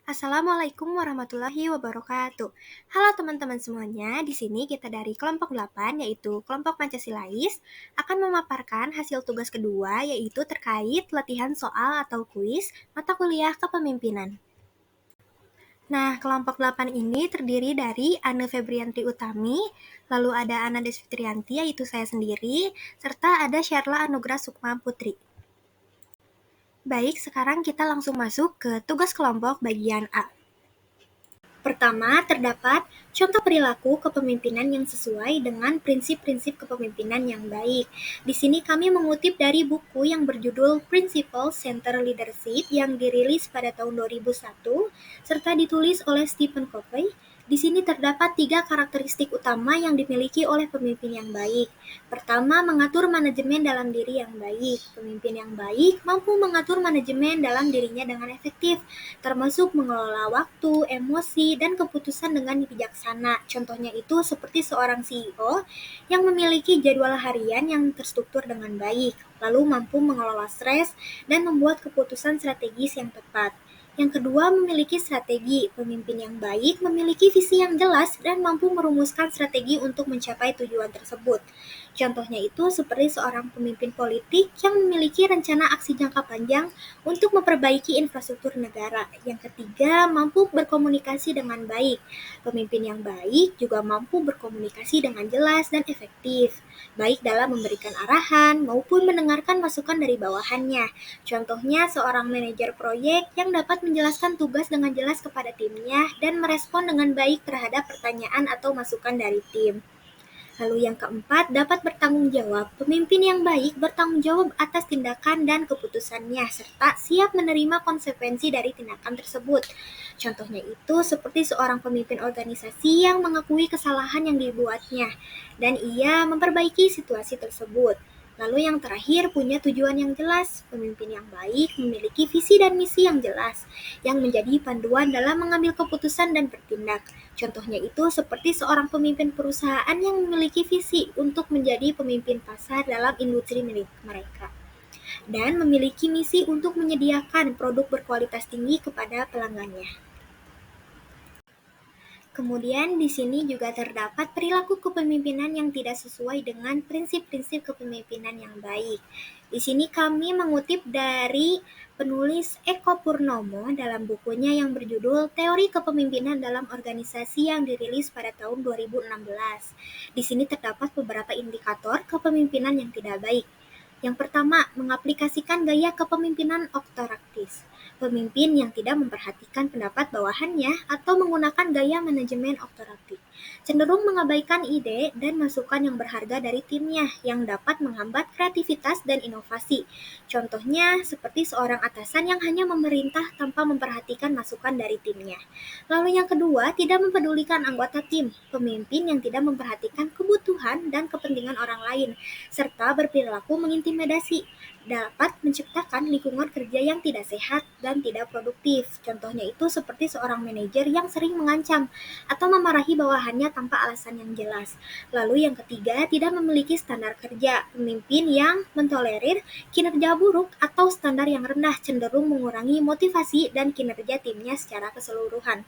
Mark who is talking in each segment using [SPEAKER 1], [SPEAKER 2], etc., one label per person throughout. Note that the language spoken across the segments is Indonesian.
[SPEAKER 1] Assalamualaikum warahmatullahi wabarakatuh. Halo teman-teman semuanya, di sini kita dari kelompok 8 yaitu kelompok Pancasilais akan memaparkan hasil tugas kedua yaitu terkait latihan soal atau kuis mata kuliah kepemimpinan. Nah, kelompok 8 ini terdiri dari Anne Febriantri Utami, lalu ada Ana Desfitrianti yaitu saya sendiri, serta ada Sherla Anugrah Sukma Putri. Baik, sekarang kita langsung masuk ke tugas kelompok bagian A. Pertama, terdapat contoh perilaku kepemimpinan yang sesuai dengan prinsip-prinsip kepemimpinan yang baik. Di sini kami mengutip dari buku yang berjudul Principles Centered Leadership yang dirilis pada tahun 2001 serta ditulis oleh Stephen Covey. Di sini terdapat 3 karakteristik utama yang dimiliki oleh pemimpin yang baik. Pertama, mengatur manajemen dalam diri yang baik. Pemimpin yang baik mampu mengatur manajemen dalam dirinya dengan efektif, termasuk mengelola waktu, emosi, dan keputusan dengan bijaksana. Contohnya itu seperti seorang CEO yang memiliki jadwal harian yang terstruktur dengan baik, lalu mampu mengelola stres dan membuat keputusan strategis yang tepat. Yang kedua, memiliki strategi. Pemimpin yang baik memiliki visi yang jelas dan mampu merumuskan strategi untuk mencapai tujuan tersebut. Contohnya itu seperti seorang pemimpin politik yang memiliki rencana aksi jangka panjang untuk memperbaiki infrastruktur negara. Yang ketiga, mampu berkomunikasi dengan baik. Pemimpin yang baik juga mampu berkomunikasi dengan jelas dan efektif, baik dalam memberikan arahan maupun mendengarkan masukan dari bawahannya. Contohnya, seorang manajer proyek yang dapat menjelaskan tugas dengan jelas kepada timnya dan merespon dengan baik terhadap pertanyaan atau masukan dari tim. Lalu yang keempat, dapat bertanggung jawab. Pemimpin yang baik bertanggung jawab atas tindakan dan keputusannya, serta siap menerima konsekuensi dari tindakan tersebut. Contohnya itu seperti seorang pemimpin organisasi yang mengakui kesalahan yang dibuatnya, dan ia memperbaiki situasi tersebut. Lalu yang terakhir, punya tujuan yang jelas. Pemimpin yang baik memiliki visi dan misi yang jelas, yang menjadi panduan dalam mengambil keputusan dan bertindak. Contohnya itu seperti seorang pemimpin perusahaan yang memiliki visi untuk menjadi pemimpin pasar dalam industri milik mereka, dan memiliki misi untuk menyediakan produk berkualitas tinggi kepada pelanggannya. Kemudian di sini juga terdapat perilaku kepemimpinan yang tidak sesuai dengan prinsip-prinsip kepemimpinan yang baik. Di sini kami mengutip dari penulis Eko Purnomo dalam bukunya yang berjudul Teori Kepemimpinan dalam Organisasi yang dirilis pada tahun 2016. Di sini terdapat beberapa indikator kepemimpinan yang tidak baik. Yang pertama, mengaplikasikan gaya kepemimpinan otoraktis. Pemimpin yang tidak memperhatikan pendapat bawahannya atau menggunakan gaya manajemen otoraktif, cenderung mengabaikan ide dan masukan yang berharga dari timnya yang dapat menghambat kreativitas dan inovasi. Contohnya seperti seorang atasan yang hanya memerintah tanpa memperhatikan masukan dari timnya. Lalu yang kedua, tidak mempedulikan anggota tim. Pemimpin yang tidak memperhatikan kebutuhan dan kepentingan orang lain, serta berperilaku mengintimidasi, dapat menciptakan lingkungan kerja yang tidak sehat dan tidak produktif. Contohnya itu seperti seorang manajer yang sering mengancam atau memarahi bawahannya tanpa alasan yang jelas. Lalu yang ketiga, tidak memiliki standar kerja. Pemimpin yang mentolerir kinerja buruk atau standar yang rendah cenderung mengurangi motivasi dan kinerja timnya secara keseluruhan.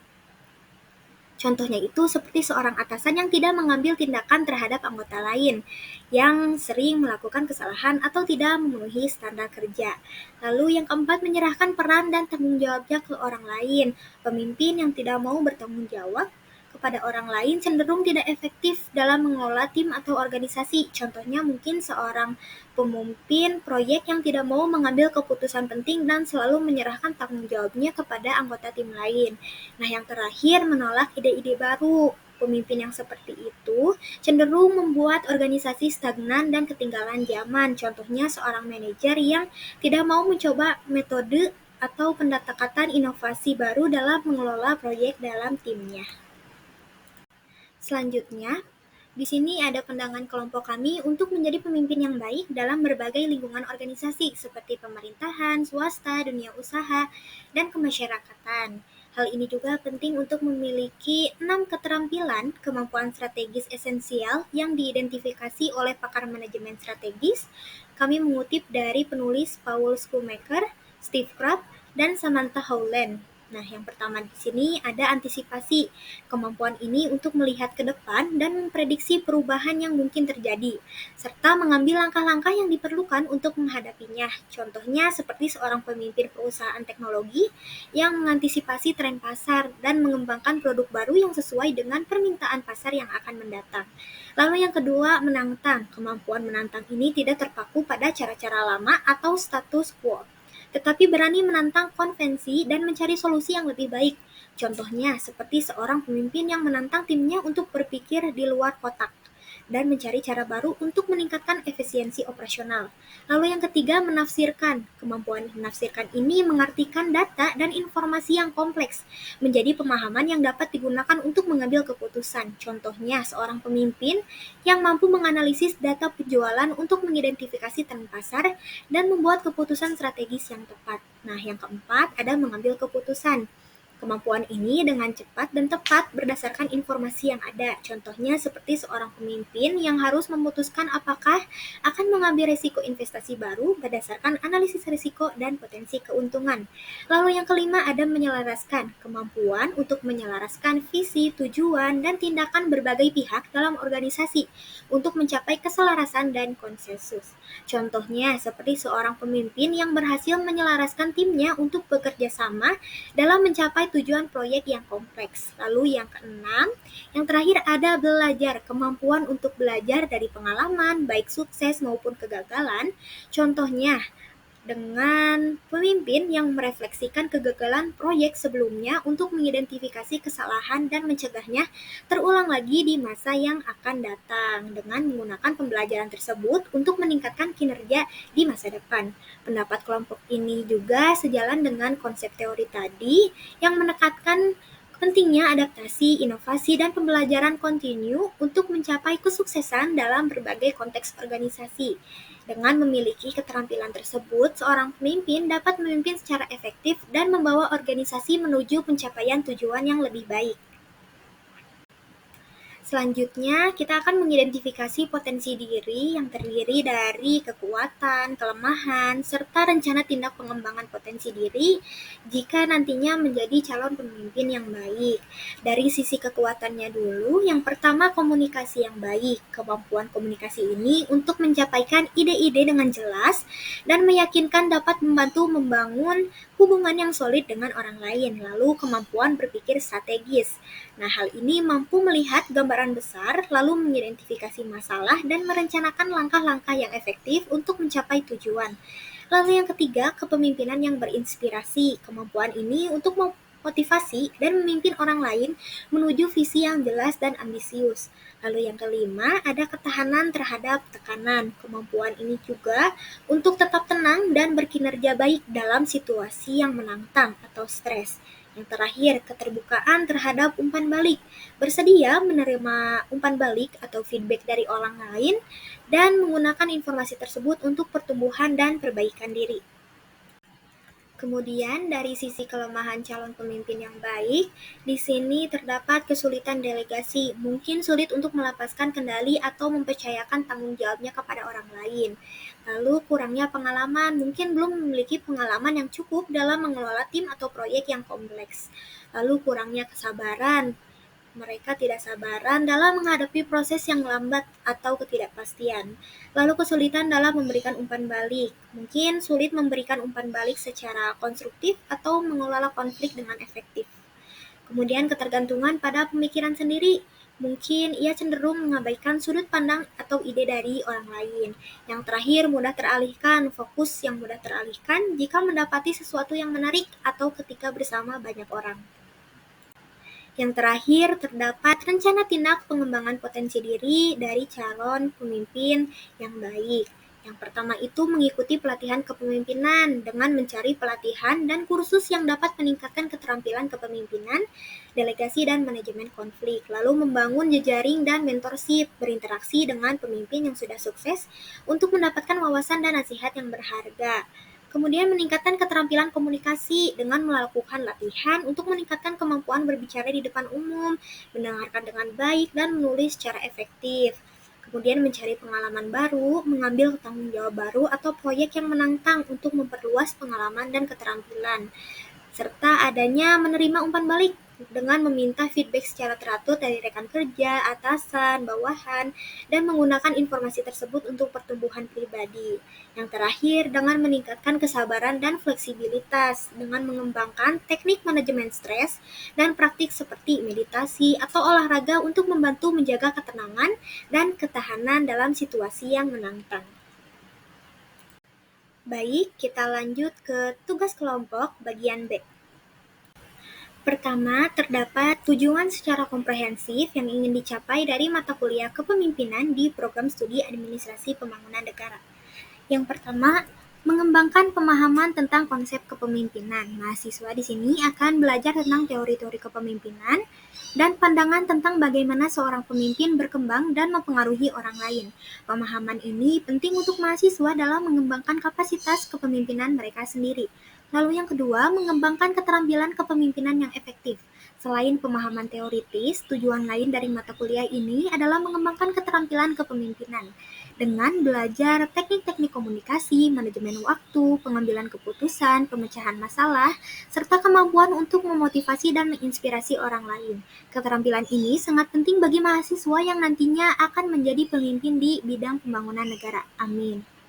[SPEAKER 1] Contohnya itu seperti seorang atasan yang tidak mengambil tindakan terhadap anggota lain, yang sering melakukan kesalahan atau tidak memenuhi standar kerja. Lalu yang keempat, menyerahkan peran dan tanggung jawabnya ke orang lain. Pemimpin yang tidak mau bertanggung jawab kepada orang lain cenderung tidak efektif dalam mengelola tim atau organisasi. Contohnya mungkin seorang pemimpin proyek yang tidak mau mengambil keputusan penting dan selalu menyerahkan tanggung jawabnya kepada anggota tim lain. Nah, yang terakhir, menolak ide-ide baru. Pemimpin yang seperti itu cenderung membuat organisasi stagnan dan ketinggalan zaman. Contohnya seorang manajer yang tidak mau mencoba metode atau pendekatan inovasi baru dalam mengelola proyek dalam timnya. Selanjutnya, di sini ada pandangan kelompok kami untuk menjadi pemimpin yang baik dalam berbagai lingkungan organisasi seperti pemerintahan, swasta, dunia usaha, dan kemasyarakatan. Hal ini juga penting untuk memiliki 6 keterampilan kemampuan strategis esensial yang diidentifikasi oleh pakar manajemen strategis. Kami mengutip dari penulis Paul Schoolmaker, Steve Crabb, dan Samantha Howland. Nah, yang pertama di sini ada antisipasi. Kemampuan ini untuk melihat ke depan dan memprediksi perubahan yang mungkin terjadi, serta mengambil langkah-langkah yang diperlukan untuk menghadapinya. Contohnya seperti seorang pemimpin perusahaan teknologi yang mengantisipasi tren pasar dan mengembangkan produk baru yang sesuai dengan permintaan pasar yang akan mendatang. Lalu yang kedua, menantang. Kemampuan menantang ini tidak terpaku pada cara-cara lama atau status quo, tetapi berani menantang konvensi dan mencari solusi yang lebih baik. Contohnya, seperti seorang pemimpin yang menantang timnya untuk berpikir di luar kotak dan mencari cara baru untuk meningkatkan efisiensi operasional. Lalu yang ketiga, menafsirkan. Kemampuan menafsirkan ini mengartikan data dan informasi yang kompleks menjadi pemahaman yang dapat digunakan untuk mengambil keputusan. Contohnya, seorang pemimpin yang mampu menganalisis data penjualan untuk mengidentifikasi tren pasar dan membuat keputusan strategis yang tepat. Nah, yang keempat ada mengambil keputusan. Kemampuan ini dengan cepat dan tepat berdasarkan informasi yang ada. Contohnya seperti seorang pemimpin yang harus memutuskan apakah akan mengambil risiko investasi baru berdasarkan analisis risiko dan potensi keuntungan. Lalu yang kelima ada menyelaraskan. Kemampuan untuk menyelaraskan visi, tujuan, dan tindakan berbagai pihak dalam organisasi untuk mencapai keselarasan dan konsensus. Contohnya seperti seorang pemimpin yang berhasil menyelaraskan timnya untuk bekerja sama dalam mencapai tujuan proyek yang kompleks. Lalu yang keenam, yang terakhir ada belajar, kemampuan untuk belajar dari pengalaman, baik sukses maupun kegagalan. Contohnya, dengan pemimpin yang merefleksikan kegagalan proyek sebelumnya untuk mengidentifikasi kesalahan dan mencegahnya terulang lagi di masa yang akan datang dengan menggunakan pembelajaran tersebut untuk meningkatkan kinerja di masa depan. Pendapat kelompok ini juga sejalan dengan konsep teori tadi yang menekankan pentingnya adaptasi, inovasi, dan pembelajaran kontinu untuk mencapai kesuksesan dalam berbagai konteks organisasi. Dengan memiliki keterampilan tersebut, seorang pemimpin dapat memimpin secara efektif dan membawa organisasi menuju pencapaian tujuan yang lebih baik. Selanjutnya, kita akan mengidentifikasi potensi diri yang terdiri dari kekuatan, kelemahan, serta rencana tindak pengembangan potensi diri jika nantinya menjadi calon pemimpin yang baik. Dari sisi kekuatannya dulu, yang pertama komunikasi yang baik. Kemampuan komunikasi ini untuk menyampaikan ide-ide dengan jelas dan meyakinkan dapat membantu membangun hubungan yang solid dengan orang lain. Lalu kemampuan berpikir strategis. Nah, hal ini mampu melihat gambaran besar, lalu mengidentifikasi masalah dan merencanakan langkah-langkah yang efektif untuk mencapai tujuan. Lalu yang ketiga, kepemimpinan yang berinspirasi. Kemampuan ini untuk memotivasi dan memimpin orang lain menuju visi yang jelas dan ambisius. Lalu yang kelima, ada ketahanan terhadap tekanan. Kemampuan ini juga untuk tetap tenang dan berkinerja baik dalam situasi yang menantang atau stres. Yang terakhir, keterbukaan terhadap umpan balik. Bersedia menerima umpan balik atau feedback dari orang lain dan menggunakan informasi tersebut untuk pertumbuhan dan perbaikan diri. Kemudian dari sisi kelemahan calon pemimpin yang baik, di sini terdapat kesulitan delegasi. Mungkin sulit untuk melepaskan kendali atau mempercayakan tanggung jawabnya kepada orang lain. Lalu kurangnya pengalaman, mungkin belum memiliki pengalaman yang cukup dalam mengelola tim atau proyek yang kompleks. Lalu kurangnya kesabaran, mereka tidak sabaran dalam menghadapi proses yang lambat atau ketidakpastian. Lalu kesulitan dalam memberikan umpan balik. Mungkin sulit memberikan umpan balik secara konstruktif atau mengelola konflik dengan efektif. Kemudian ketergantungan pada pemikiran sendiri. Mungkin ia cenderung mengabaikan sudut pandang atau ide dari orang lain. Yang terakhir, mudah teralihkan, fokus yang mudah teralihkan jika mendapati sesuatu yang menarik atau ketika bersama banyak orang. Yang terakhir, terdapat rencana tindak pengembangan potensi diri dari calon pemimpin yang baik. Yang pertama itu mengikuti pelatihan kepemimpinan dengan mencari pelatihan dan kursus yang dapat meningkatkan keterampilan kepemimpinan, delegasi, dan manajemen konflik. Lalu membangun jejaring dan mentorship, berinteraksi dengan pemimpin yang sudah sukses untuk mendapatkan wawasan dan nasihat yang berharga. Kemudian meningkatkan keterampilan komunikasi dengan melakukan latihan untuk meningkatkan kemampuan berbicara di depan umum, mendengarkan dengan baik, dan menulis secara efektif. Kemudian mencari pengalaman baru, mengambil tanggung jawab baru atau proyek yang menantang untuk memperluas pengalaman dan keterampilan. serta adanya menerima umpan balik dengan meminta feedback secara teratur dari rekan kerja, atasan, bawahan, dan menggunakan informasi tersebut untuk pertumbuhan pribadi. Yang terakhir, dengan meningkatkan kesabaran dan fleksibilitas dengan mengembangkan teknik manajemen stres dan praktik seperti meditasi atau olahraga untuk membantu menjaga ketenangan dan ketahanan dalam situasi yang menantang. Baik, kita lanjut ke tugas kelompok bagian B. Pertama, terdapat tujuan secara komprehensif yang ingin dicapai dari mata kuliah kepemimpinan di program studi administrasi pembangunan negara. Yang pertama, mengembangkan pemahaman tentang konsep kepemimpinan. Mahasiswa di sini akan belajar tentang teori-teori kepemimpinan dan pandangan tentang bagaimana seorang pemimpin berkembang dan mempengaruhi orang lain. Pemahaman ini penting untuk mahasiswa dalam mengembangkan kapasitas kepemimpinan mereka sendiri. Lalu yang kedua, mengembangkan keterampilan kepemimpinan yang efektif. Selain pemahaman teoritis, tujuan lain dari mata kuliah ini adalah mengembangkan keterampilan kepemimpinan dengan belajar teknik-teknik komunikasi, manajemen waktu, pengambilan keputusan, pemecahan masalah, serta kemampuan untuk memotivasi dan menginspirasi orang lain. Keterampilan ini sangat penting bagi mahasiswa yang nantinya akan menjadi pemimpin di bidang pembangunan negara. Amin.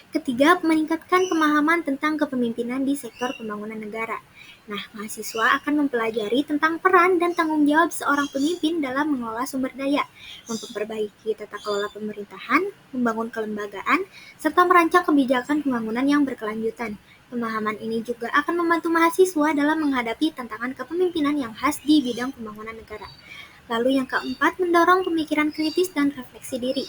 [SPEAKER 1] Ketiga, meningkatkan pemahaman tentang kepemimpinan di sektor pembangunan negara. Nah, mahasiswa akan mempelajari tentang peran dan tanggung jawab seorang pemimpin dalam mengelola sumber daya, memperbaiki tata kelola pemerintahan, membangun kelembagaan, serta merancang kebijakan pembangunan yang berkelanjutan. Pemahaman ini juga akan membantu mahasiswa dalam menghadapi tantangan kepemimpinan yang khas di bidang pembangunan negara. Lalu yang keempat, mendorong pemikiran kritis dan refleksi diri.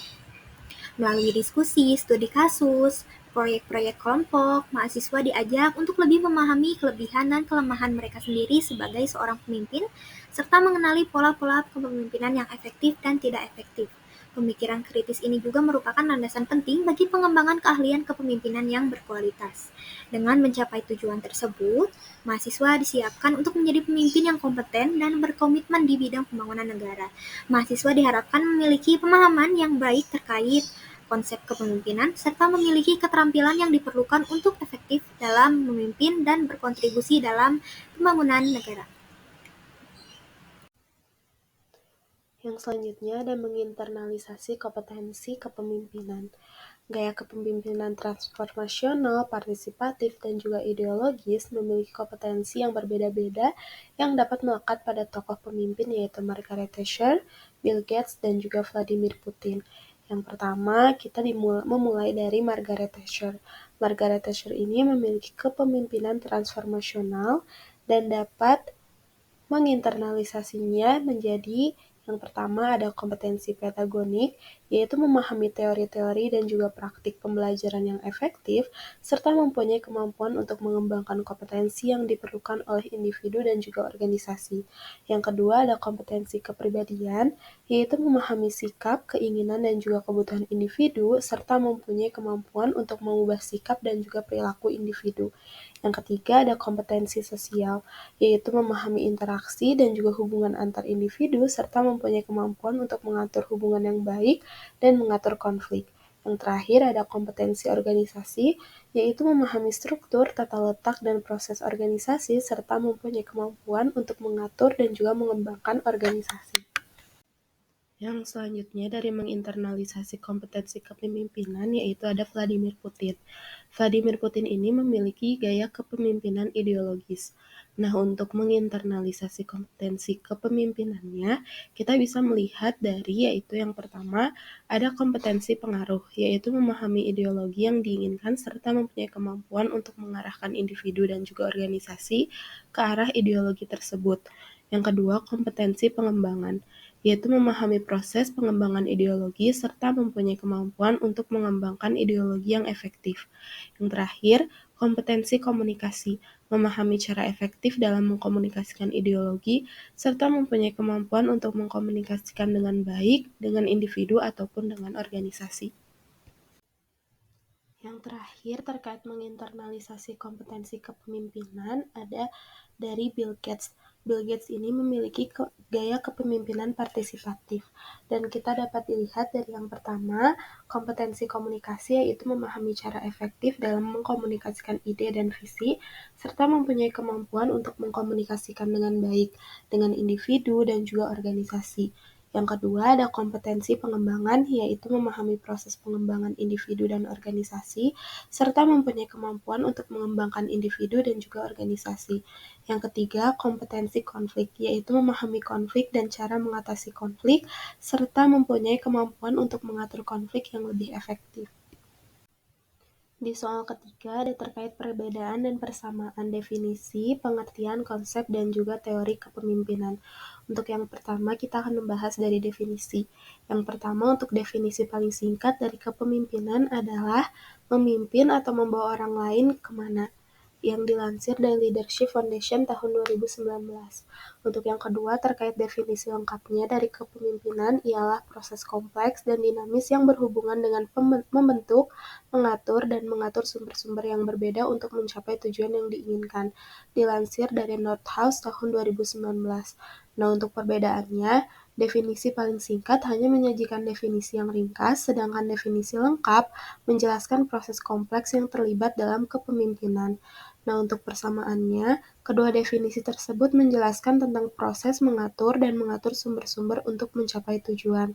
[SPEAKER 1] Melalui diskusi, studi kasus, proyek-proyek kelompok, mahasiswa diajak untuk lebih memahami kelebihan dan kelemahan mereka sendiri sebagai seorang pemimpin, serta mengenali pola-pola kepemimpinan yang efektif dan tidak efektif. Pemikiran kritis ini juga merupakan landasan penting bagi pengembangan keahlian kepemimpinan yang berkualitas. Dengan mencapai tujuan tersebut, mahasiswa disiapkan untuk menjadi pemimpin yang kompeten dan berkomitmen di bidang pembangunan negara. Mahasiswa diharapkan memiliki pemahaman yang baik terkait konsep kepemimpinan, serta memiliki keterampilan yang diperlukan untuk efektif dalam memimpin dan berkontribusi dalam pembangunan negara.
[SPEAKER 2] Yang selanjutnya ada menginternalisasi kompetensi kepemimpinan. Gaya kepemimpinan transformasional, partisipatif, dan juga ideologis memiliki kompetensi yang berbeda-beda yang dapat melekat pada tokoh pemimpin yaitu Margaret Thatcher, Bill Gates, dan juga Vladimir Putin. Yang pertama, kita memulai dari Margaret Thatcher. Margaret Thatcher ini memiliki kepemimpinan transformasional dan dapat menginternalisasinya menjadi yang pertama ada kompetensi petagonik, yaitu memahami teori-teori dan juga praktik pembelajaran yang efektif, serta mempunyai kemampuan untuk mengembangkan kompetensi yang diperlukan oleh individu dan juga organisasi. Yang kedua ada kompetensi kepribadian, yaitu memahami sikap, keinginan, dan juga kebutuhan individu, serta mempunyai kemampuan untuk mengubah sikap dan juga perilaku individu. Yang ketiga ada kompetensi sosial, yaitu memahami interaksi dan juga hubungan antar individu serta mempunyai kemampuan untuk mengatur hubungan yang baik dan mengatur konflik. Yang terakhir ada kompetensi organisasi, yaitu memahami struktur, tata letak, dan proses organisasi serta mempunyai kemampuan untuk mengatur dan juga mengembangkan organisasi. Yang selanjutnya dari menginternalisasi kompetensi kepemimpinan yaitu ada Vladimir Putin. Vladimir Putin ini memiliki gaya kepemimpinan ideologis. Nah, untuk menginternalisasi kompetensi kepemimpinannya, kita bisa melihat dari yaitu yang pertama, ada kompetensi pengaruh, yaitu memahami ideologi yang diinginkan serta mempunyai kemampuan untuk mengarahkan individu dan juga organisasi ke arah ideologi tersebut. Yang kedua, kompetensi pengembangan, yaitu memahami proses pengembangan ideologi serta mempunyai kemampuan untuk mengembangkan ideologi yang efektif. Yang terakhir, kompetensi komunikasi, memahami cara efektif dalam mengkomunikasikan ideologi, serta mempunyai kemampuan untuk mengkomunikasikan dengan baik dengan individu ataupun dengan organisasi. Yang terakhir terkait menginternalisasi kompetensi kepemimpinan ada dari Bill Gates. Bill Gates ini memiliki gaya kepemimpinan partisipatif, dan kita dapat dilihat dari yang pertama, kompetensi komunikasi yaitu memahami cara efektif dalam mengkomunikasikan ide dan visi, serta mempunyai kemampuan untuk mengkomunikasikan dengan baik dengan individu dan juga organisasi. Yang kedua ada kompetensi pengembangan, yaitu memahami proses pengembangan individu dan organisasi, serta mempunyai kemampuan untuk mengembangkan individu dan juga organisasi. Yang ketiga, kompetensi konflik, yaitu memahami konflik dan cara mengatasi konflik, serta mempunyai kemampuan untuk mengatur konflik yang lebih efektif. Di soal ketiga ada terkait perbedaan dan persamaan definisi, pengertian, konsep, dan juga teori kepemimpinan. Untuk yang pertama, kita akan membahas dari definisi. Yang pertama, untuk definisi paling singkat dari kepemimpinan adalah memimpin atau membawa orang lain kemana, yang dilansir dari Leadership Foundation tahun 2019. Untuk yang kedua, terkait definisi lengkapnya dari kepemimpinan ialah proses kompleks dan dinamis yang berhubungan dengan membentuk, mengatur, dan mengatur sumber-sumber yang berbeda untuk mencapai tujuan yang diinginkan. Dilansir dari Nordhaus tahun 2019. Nah, untuk perbedaannya, definisi paling singkat hanya menyajikan definisi yang ringkas, sedangkan definisi lengkap menjelaskan proses kompleks yang terlibat dalam kepemimpinan. Nah, untuk persamaannya, kedua definisi tersebut menjelaskan tentang proses mengatur dan mengatur sumber-sumber untuk mencapai tujuan.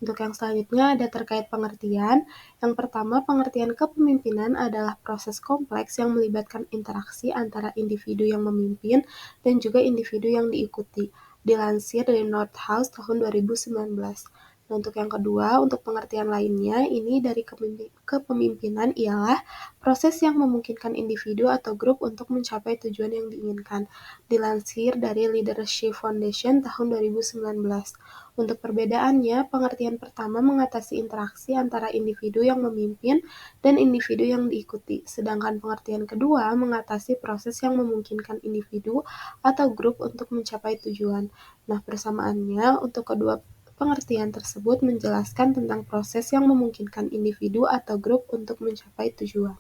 [SPEAKER 2] Untuk yang selanjutnya ada terkait pengertian. Yang pertama, pengertian kepemimpinan adalah proses kompleks yang melibatkan interaksi antara individu yang memimpin dan juga individu yang diikuti. Dilansir dari Nordhaus tahun 2019. Nah, untuk yang kedua, untuk pengertian lainnya, ini dari kepemimpinan ialah proses yang memungkinkan individu atau grup untuk mencapai tujuan yang diinginkan. Dilansir dari Leadership Foundation tahun 2019. Untuk perbedaannya, pengertian pertama mengatasi interaksi antara individu yang memimpin dan individu yang diikuti, sedangkan pengertian kedua mengatasi proses yang memungkinkan individu atau grup untuk mencapai tujuan. Nah, persamaannya untuk kedua pengertian tersebut menjelaskan tentang proses yang memungkinkan individu atau grup untuk mencapai tujuan.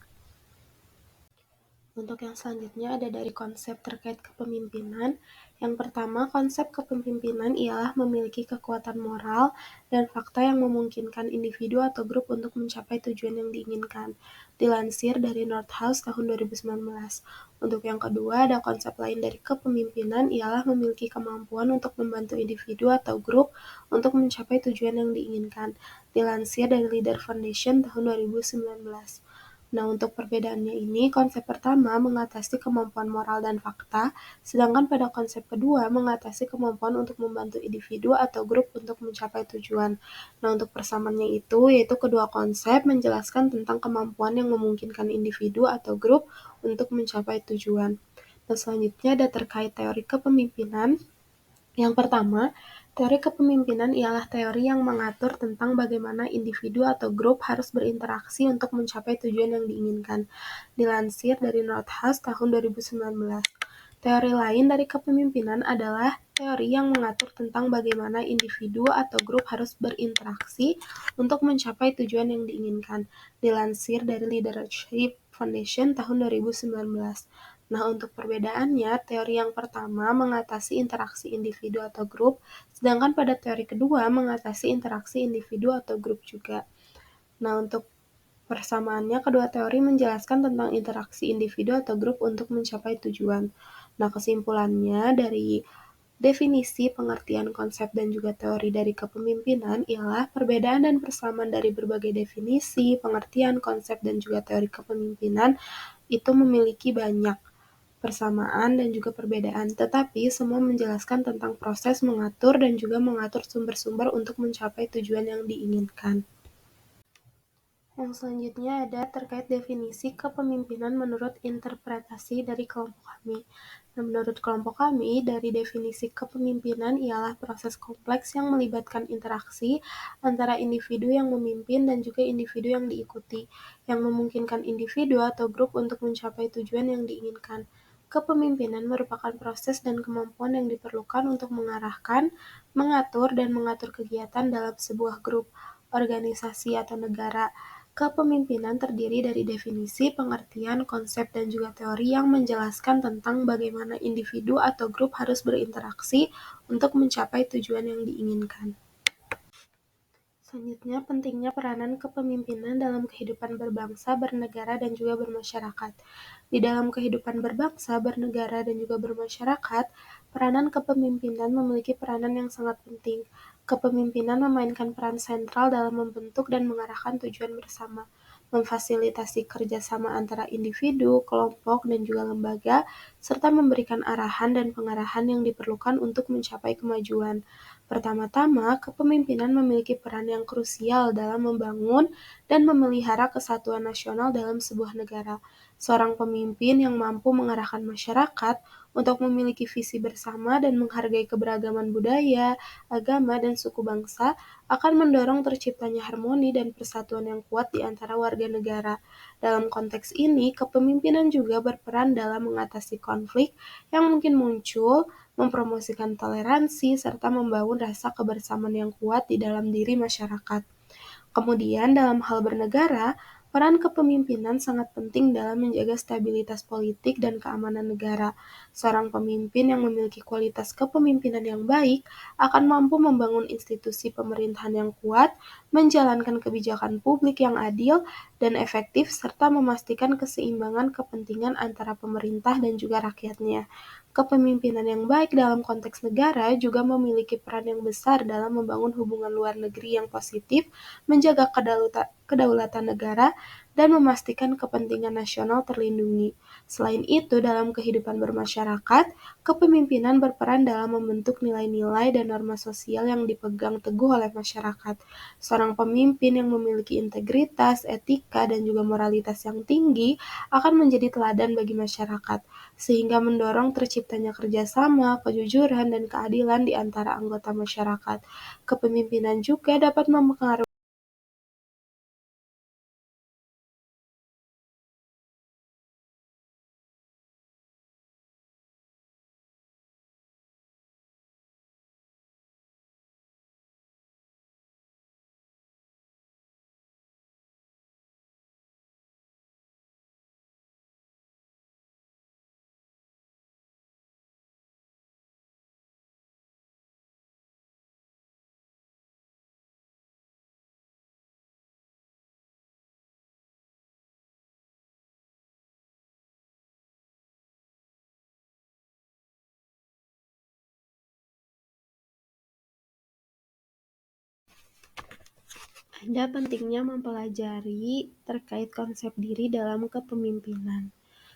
[SPEAKER 2] Untuk yang selanjutnya ada dari konsep terkait kepemimpinan. Yang pertama, konsep kepemimpinan ialah memiliki kekuatan moral dan fakta yang memungkinkan individu atau grup untuk mencapai tujuan yang diinginkan. Dilansir dari Nordhaus tahun 2019. Untuk yang kedua, ada konsep lain dari kepemimpinan ialah memiliki kemampuan untuk membantu individu atau grup untuk mencapai tujuan yang diinginkan. Dilansir dari Leader Foundation tahun 2019. Nah, untuk perbedaannya ini, konsep pertama mengatasi kemampuan moral dan fakta, sedangkan pada konsep kedua mengatasi kemampuan untuk membantu individu atau grup untuk mencapai tujuan. Nah, untuk persamaannya itu, yaitu kedua konsep menjelaskan tentang kemampuan yang memungkinkan individu atau grup untuk mencapai tujuan. Dan selanjutnya ada terkait teori kepemimpinan. Yang pertama, teori kepemimpinan ialah teori yang mengatur tentang bagaimana individu atau grup harus berinteraksi untuk mencapai tujuan yang diinginkan. Dilansir dari Nordhaus tahun 2019. Teori lain dari kepemimpinan adalah teori yang mengatur tentang bagaimana individu atau grup harus berinteraksi untuk mencapai tujuan yang diinginkan. Dilansir dari Leadership Foundation tahun 2019. Nah, untuk perbedaannya, teori yang pertama mengatasi interaksi individu atau grup, sedangkan pada teori kedua mengatasi interaksi individu atau grup juga. Nah, untuk persamaannya, kedua teori menjelaskan tentang interaksi individu atau grup untuk mencapai tujuan. Nah, kesimpulannya dari definisi, pengertian, konsep, dan juga teori dari kepemimpinan ialah perbedaan dan persamaan dari berbagai definisi, pengertian, konsep, dan juga teori kepemimpinan itu memiliki banyak persamaan dan juga perbedaan, tetapi semua menjelaskan tentang proses mengatur dan juga mengatur sumber-sumber untuk mencapai tujuan yang diinginkan. Yang selanjutnya ada terkait definisi kepemimpinan menurut interpretasi dari kelompok kami. Nah, menurut kelompok kami, dari definisi kepemimpinan ialah proses kompleks yang melibatkan interaksi antara individu yang memimpin dan juga individu yang diikuti, yang memungkinkan individu atau grup untuk mencapai tujuan yang diinginkan. Kepemimpinan merupakan proses dan kemampuan yang diperlukan untuk mengarahkan, mengatur, dan mengatur kegiatan dalam sebuah grup, organisasi, atau negara. Kepemimpinan terdiri dari definisi, pengertian, konsep, dan juga teori yang menjelaskan tentang bagaimana individu atau grup harus berinteraksi untuk mencapai tujuan yang diinginkan. Selanjutnya, pentingnya peranan kepemimpinan dalam kehidupan berbangsa, bernegara, dan juga bermasyarakat. Di dalam kehidupan berbangsa, bernegara, dan juga bermasyarakat, peranan kepemimpinan memiliki peranan yang sangat penting. Kepemimpinan memainkan peran sentral dalam membentuk dan mengarahkan tujuan bersama, memfasilitasi kerjasama antara individu, kelompok, dan juga lembaga, serta memberikan arahan dan pengarahan yang diperlukan untuk mencapai kemajuan. Pertama-tama, kepemimpinan memiliki peran yang krusial dalam membangun dan memelihara kesatuan nasional dalam sebuah negara. Seorang pemimpin yang mampu mengarahkan masyarakat untuk memiliki visi bersama dan menghargai keberagaman budaya, agama, dan suku bangsa akan mendorong terciptanya harmoni dan persatuan yang kuat di antara warga negara. Dalam konteks ini, kepemimpinan juga berperan dalam mengatasi konflik yang mungkin muncul, mempromosikan toleransi, serta membangun rasa kebersamaan yang kuat di dalam diri masyarakat. Kemudian, dalam hal bernegara, peran kepemimpinan sangat penting dalam menjaga stabilitas politik dan keamanan negara. Seorang pemimpin yang memiliki kualitas kepemimpinan yang baik akan mampu membangun institusi pemerintahan yang kuat, menjalankan kebijakan publik yang adil dan efektif, serta memastikan keseimbangan kepentingan antara pemerintah dan juga rakyatnya. Kepemimpinan yang baik dalam konteks negara juga memiliki peran yang besar dalam membangun hubungan luar negeri yang positif, menjaga kedaulatan negara, dan memastikan kepentingan nasional terlindungi. Selain itu, dalam kehidupan bermasyarakat, kepemimpinan berperan dalam membentuk nilai-nilai dan norma sosial yang dipegang teguh oleh masyarakat. Seorang pemimpin yang memiliki integritas, etika, dan juga moralitas yang tinggi akan menjadi teladan bagi masyarakat, sehingga mendorong terciptanya kerjasama, kejujuran, dan keadilan di antara anggota masyarakat. Kepemimpinan juga dapat mempengaruhi ada pentingnya mempelajari terkait konsep diri dalam kepemimpinan.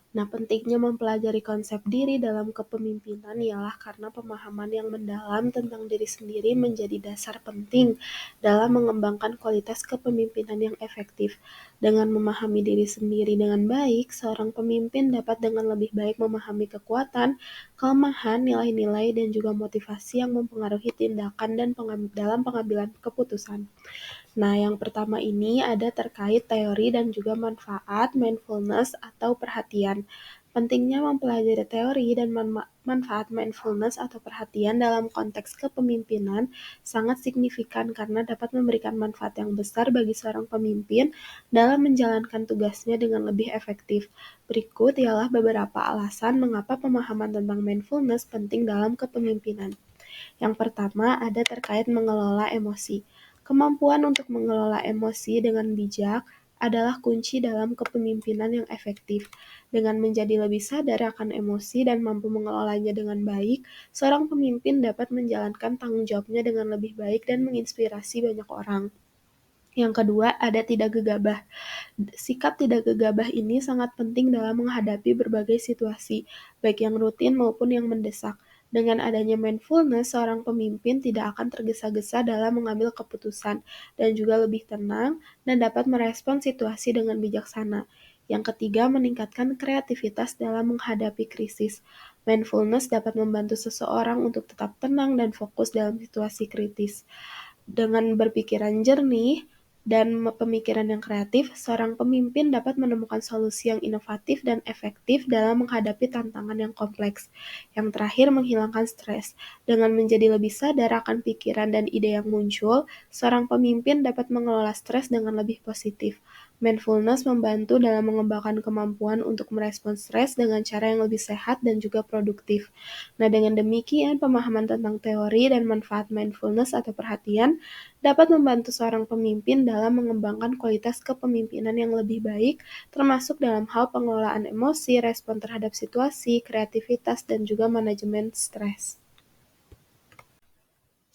[SPEAKER 2] Nah, pentingnya mempelajari konsep diri dalam kepemimpinan ialah karena pemahaman yang mendalam tentang diri sendiri menjadi dasar penting dalam mengembangkan kualitas kepemimpinan yang efektif. Dengan memahami diri sendiri dengan baik, seorang pemimpin dapat dengan lebih baik memahami kekuatan, kelemahan, nilai-nilai, dan juga motivasi yang mempengaruhi tindakan dan dalam pengambilan keputusan. Nah, yang pertama ini ada terkait teori dan juga manfaat mindfulness atau perhatian. Pentingnya mempelajari teori dan manfaat mindfulness atau perhatian dalam konteks kepemimpinan sangat signifikan karena dapat memberikan manfaat yang besar bagi seorang pemimpin dalam menjalankan tugasnya dengan lebih efektif. Berikut ialah beberapa alasan mengapa pemahaman tentang mindfulness penting dalam kepemimpinan. Yang pertama ada terkait mengelola emosi. Kemampuan untuk mengelola emosi dengan bijak adalah kunci dalam kepemimpinan yang efektif. Dengan menjadi lebih sadar akan emosi dan mampu mengelolanya dengan baik, seorang pemimpin dapat menjalankan tanggung jawabnya dengan lebih baik dan menginspirasi banyak orang. Yang kedua, ada tidak gegabah. Sikap tidak gegabah ini sangat penting dalam menghadapi berbagai situasi, baik yang rutin maupun yang mendesak. Dengan adanya mindfulness, seorang pemimpin tidak akan tergesa-gesa dalam mengambil keputusan dan juga lebih tenang dan dapat merespon situasi dengan bijaksana. Yang ketiga, meningkatkan kreativitas dalam menghadapi krisis. Mindfulness dapat membantu seseorang untuk tetap tenang dan fokus dalam situasi kritis. Dengan berpikiran jernih dan pemikiran yang kreatif, seorang pemimpin dapat menemukan solusi yang inovatif dan efektif dalam menghadapi tantangan yang kompleks. Yang terakhir, menghilangkan stres. Dengan menjadi lebih sadar akan pikiran dan ide yang muncul, seorang pemimpin dapat mengelola stres dengan lebih positif. Mindfulness membantu dalam mengembangkan kemampuan untuk merespons stres dengan cara yang lebih sehat dan juga produktif. Nah, dengan demikian, pemahaman tentang teori dan manfaat mindfulness atau perhatian dapat membantu seorang pemimpin dalam mengembangkan kualitas kepemimpinan yang lebih baik, termasuk dalam hal pengelolaan emosi, respon terhadap situasi, kreativitas, dan juga manajemen stres.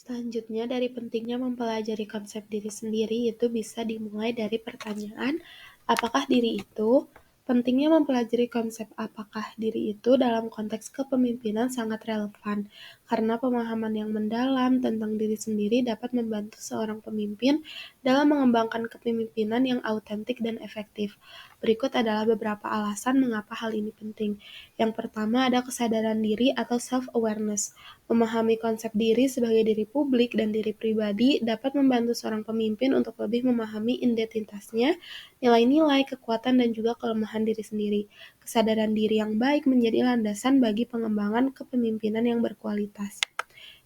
[SPEAKER 2] Selanjutnya, dari pentingnya mempelajari konsep diri sendiri itu bisa dimulai dari pertanyaan, apakah diri itu? Pentingnya mempelajari konsep apakah diri itu dalam konteks kepemimpinan sangat relevan, karena pemahaman yang mendalam tentang diri sendiri dapat membantu seorang pemimpin dalam mengembangkan kepemimpinan yang autentik dan efektif. Berikut adalah beberapa alasan mengapa hal ini penting. Yang pertama ada kesadaran diri atau self-awareness. Memahami konsep diri sebagai diri publik dan diri pribadi dapat membantu seorang pemimpin untuk lebih memahami identitasnya, nilai-nilai, kekuatan, dan juga kelemahan diri sendiri. Kesadaran diri yang baik menjadi landasan bagi pengembangan kepemimpinan yang berkualitas.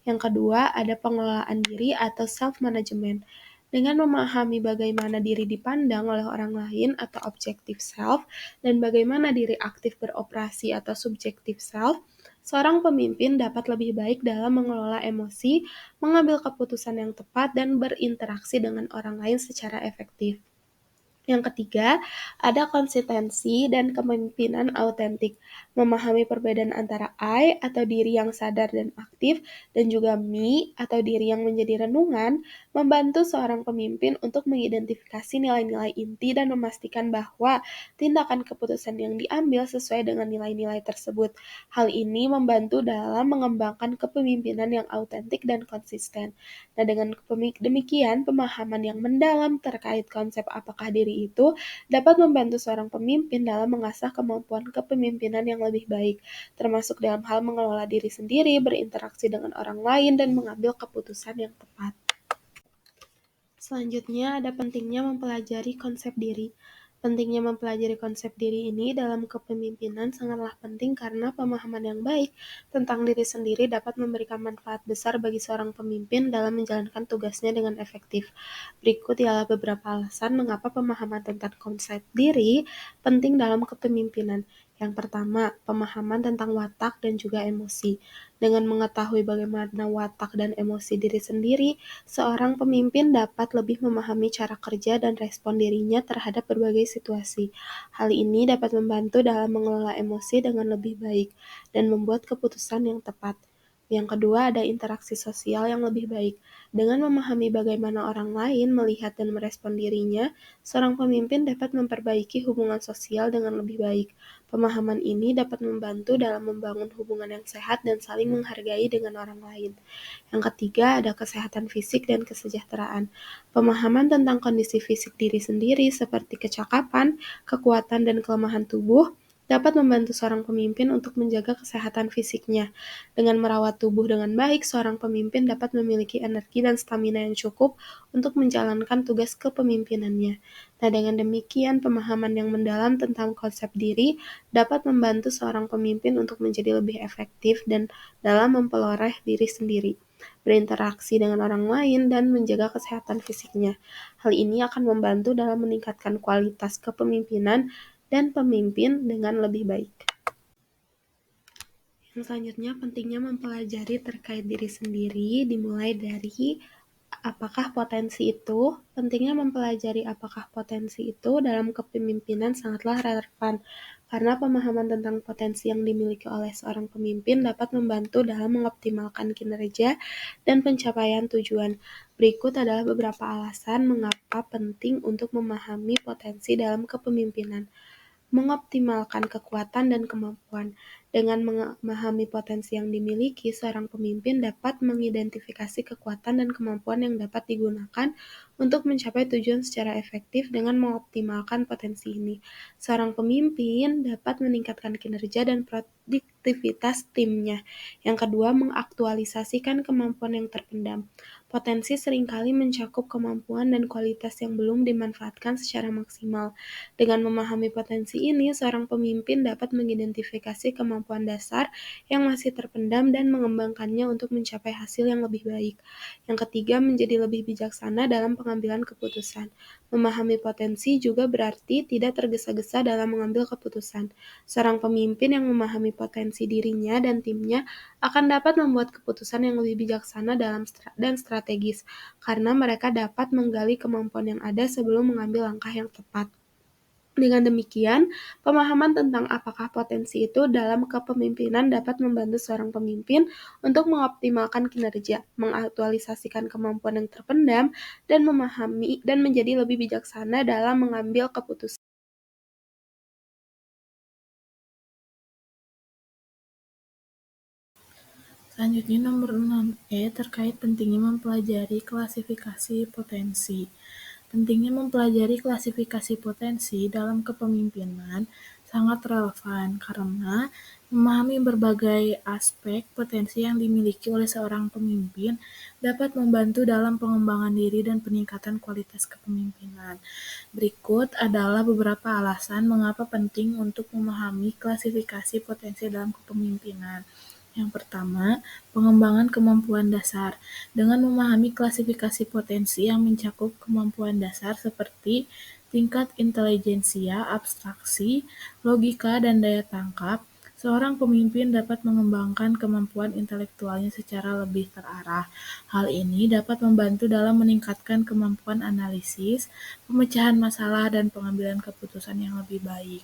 [SPEAKER 2] Yang kedua, ada pengelolaan diri atau self-management. Dengan memahami bagaimana diri dipandang oleh orang lain atau objective self, dan bagaimana diri aktif beroperasi atau subjective self, seorang pemimpin dapat lebih baik dalam mengelola emosi, mengambil keputusan yang tepat, dan berinteraksi dengan orang lain secara efektif. Yang ketiga, ada konsistensi dan kepemimpinan autentik. Memahami perbedaan antara I atau diri yang sadar dan aktif dan juga me atau diri yang menjadi renungan membantu seorang pemimpin untuk mengidentifikasi nilai-nilai inti dan memastikan bahwa tindakan keputusan yang diambil sesuai dengan nilai-nilai tersebut. Hal ini membantu dalam mengembangkan kepemimpinan yang autentik dan konsisten. Nah, dengan demikian, pemahaman yang mendalam terkait konsep apakah diri itu dapat membantu seorang pemimpin dalam mengasah kemampuan kepemimpinan yang lebih baik, termasuk dalam hal mengelola diri sendiri, berinteraksi dengan orang lain, dan mengambil keputusan yang tepat. Selanjutnya, ada pentingnya mempelajari konsep diri. Pentingnya mempelajari konsep diri ini dalam kepemimpinan sangatlah penting karena pemahaman yang baik tentang diri sendiri dapat memberikan manfaat besar bagi seorang pemimpin dalam menjalankan tugasnya dengan efektif. Berikut ialah beberapa alasan mengapa pemahaman tentang konsep diri penting dalam kepemimpinan. Yang pertama, pemahaman tentang watak dan juga emosi. Dengan mengetahui bagaimana watak dan emosi diri sendiri, seorang pemimpin dapat lebih memahami cara kerja dan respon dirinya terhadap berbagai situasi. Hal ini dapat membantu dalam mengelola emosi dengan lebih baik dan membuat keputusan yang tepat. Yang kedua, ada interaksi sosial yang lebih baik. Dengan memahami bagaimana orang lain melihat dan merespon dirinya, seorang pemimpin dapat memperbaiki hubungan sosial dengan lebih baik. Pemahaman ini dapat membantu dalam membangun hubungan yang sehat dan saling menghargai dengan orang lain. Yang ketiga, ada kesehatan fisik dan kesejahteraan. Pemahaman tentang kondisi fisik diri sendiri seperti kecakapan, kekuatan, dan kelemahan tubuh dapat membantu seorang pemimpin untuk menjaga kesehatan fisiknya. Dengan merawat tubuh dengan baik, seorang pemimpin dapat memiliki energi dan stamina yang cukup untuk menjalankan tugas kepemimpinannya. Nah, dengan demikian, pemahaman yang mendalam tentang konsep diri dapat membantu seorang pemimpin untuk menjadi lebih efektif dan dalam memperoleh diri sendiri, berinteraksi dengan orang lain, dan menjaga kesehatan fisiknya. Hal ini akan membantu dalam meningkatkan kualitas kepemimpinan dan pemimpin dengan lebih baik. Yang selanjutnya, pentingnya mempelajari terkait diri sendiri dimulai dari apakah potensi itu. Pentingnya mempelajari apakah potensi itu dalam kepemimpinan sangatlah relevan, karena pemahaman tentang potensi yang dimiliki oleh seorang pemimpin dapat membantu dalam mengoptimalkan kinerja dan pencapaian tujuan. Berikut adalah beberapa alasan mengapa penting untuk memahami potensi dalam kepemimpinan. Mengoptimalkan kekuatan dan kemampuan. Dengan memahami potensi yang dimiliki, seorang pemimpin dapat mengidentifikasi kekuatan dan kemampuan yang dapat digunakan untuk mencapai tujuan secara efektif dengan mengoptimalkan potensi ini. Seorang pemimpin dapat meningkatkan kinerja dan produktivitas timnya. Yang kedua, mengaktualisasikan kemampuan yang terpendam. Potensi seringkali mencakup kemampuan dan kualitas yang belum dimanfaatkan secara maksimal. Dengan memahami potensi ini, seorang pemimpin dapat mengidentifikasi kemampuan dasar yang masih terpendam dan mengembangkannya untuk mencapai hasil yang lebih baik. Yang ketiga, menjadi lebih bijaksana dalam pengambilan keputusan. Memahami potensi juga berarti tidak tergesa-gesa dalam mengambil keputusan. Seorang pemimpin yang memahami potensi dirinya dan timnya akan dapat membuat keputusan yang lebih bijaksana dan strategis, karena mereka dapat menggali kemampuan yang ada sebelum mengambil langkah yang tepat. Dengan demikian, pemahaman tentang apakah potensi itu dalam kepemimpinan dapat membantu seorang pemimpin untuk mengoptimalkan kinerja, mengaktualisasikan kemampuan yang terpendam, dan memahami dan menjadi lebih bijaksana dalam mengambil keputusan.
[SPEAKER 3] Selanjutnya nomor 6E terkait pentingnya mempelajari klasifikasi potensi. Pentingnya mempelajari klasifikasi potensi dalam kepemimpinan sangat relevan karena memahami berbagai aspek potensi yang dimiliki oleh seorang pemimpin dapat membantu dalam pengembangan diri dan peningkatan kualitas kepemimpinan. Berikut adalah beberapa alasan mengapa penting untuk memahami klasifikasi potensi dalam kepemimpinan. Yang pertama, pengembangan kemampuan dasar. Dengan memahami klasifikasi potensi yang mencakup kemampuan dasar seperti tingkat intelijensia, abstraksi, logika, dan daya tangkap, seorang pemimpin dapat mengembangkan kemampuan intelektualnya secara lebih terarah. Hal ini dapat membantu dalam meningkatkan kemampuan analisis, pemecahan masalah, dan pengambilan keputusan yang lebih baik.